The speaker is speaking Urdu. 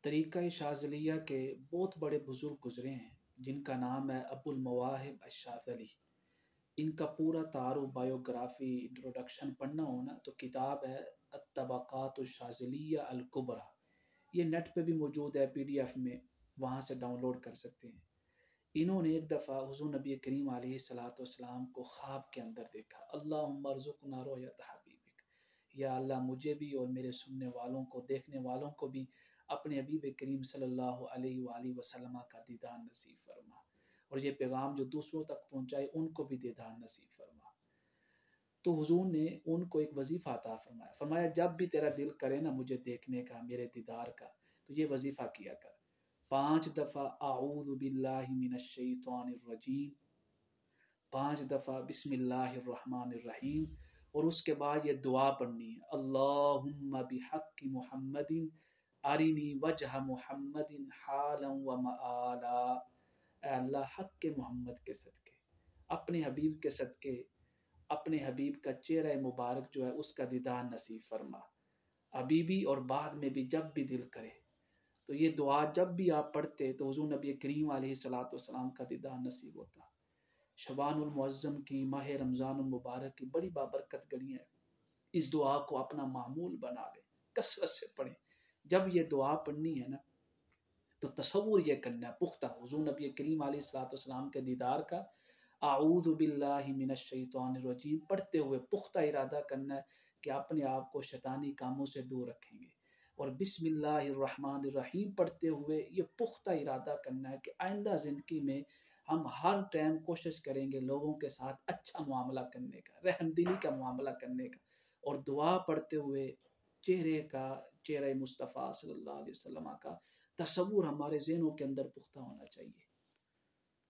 طریقہ شاذلیہ کے بہت بڑے بزرگ گزرے ہیں جن کا نام ہے ابو المواہب الشاذلی۔ ان کا پورا تعارف، بایوگرافی، انٹروڈکشن پڑھنا ہونا تو کتاب ہے الطبقات الشاذلیہ الکبریٰ۔ یہ نیٹ پہ بھی موجود ہے PDF میں، وہاں سے ڈاؤن لوڈ کر سکتے ہیں۔ انہوں نے ایک دفعہ حضور نبی کریم علیہ الصلوۃ والسلام کو خواب کے اندر دیکھا۔ اللہم ارزقنا رؤیت حبیبک، یا اللہ مجھے بھی اور میرے سننے والوں کو، دیکھنے والوں کو بھی اپنے حبیب کریم صلی اللہ علیہ وآلہ وسلم کا دیدار نصیب فرما، اور یہ پیغام جو دوسروں تک پہنچائے ان کو بھی دیدار نصیب فرما۔ تو حضور نے ان کو ایک وظیفہ عطا فرمایا، فرمایا جب بھی تیرا دل کرے نا مجھے دیکھنے کا، میرے دیدار کا، تو یہ وظیفہ کیا کر، 5 دفعہ اعوذ باللہ من الشیطان الرجیم، 5 دفعہ بسم اللہ الرحمن الرحیم، اور اس کے بعد یہ دعا پڑھنی ہے، اللہم بحق محمد ارنی وجہ محمد حالا و مآلا۔ اے اللہ حق کے محمد کے صدقے، اپنے حبیب کے صدقے، اپنے حبیب کا چہرہ مبارک جو ہے اس کا دیدار نصیب فرما، ابھی بھی اور بعد میں بھی جب بھی دل کرے۔ تو یہ دعا جب بھی آپ پڑھتے تو حضور نبی کریم علیہ الصلوۃ والسلام کا دیدار نصیب ہوتا۔ شبان المعظم کی، ماہ رمضان المبارک کی بڑی بابرکت گھڑیاں ہیں، اس دعا کو اپنا معمول بنا لیں، کثرت سے پڑھیں۔ جب یہ دعا پڑھنی ہے نا تو تصور یہ کرنا ہے پختہ حضور نبی کریم علیہ الصلوۃ والسلام کے دیدار کا، اعوذ باللہ من الشیطان الرجیم پڑھتے ہوئے پختہ ارادہ کرنا ہے کہ اپنے آپ کو شیطانی کاموں سے دور رکھیں گے، اور بسم اللہ الرحمن الرحیم پڑھتے ہوئے یہ پختہ ارادہ کرنا ہے کہ آئندہ زندگی میں ہم ہر ٹائم کوشش کریں گے لوگوں کے ساتھ اچھا معاملہ کرنے کا، رحم دلی کا معاملہ کرنے کا، اور دعا پڑھتے ہوئے چہرہ مصطفیٰ صلی اللہ علیہ وسلم کا تصور ہمارے ذہنوں کے اندر پختہ ہونا چاہیے۔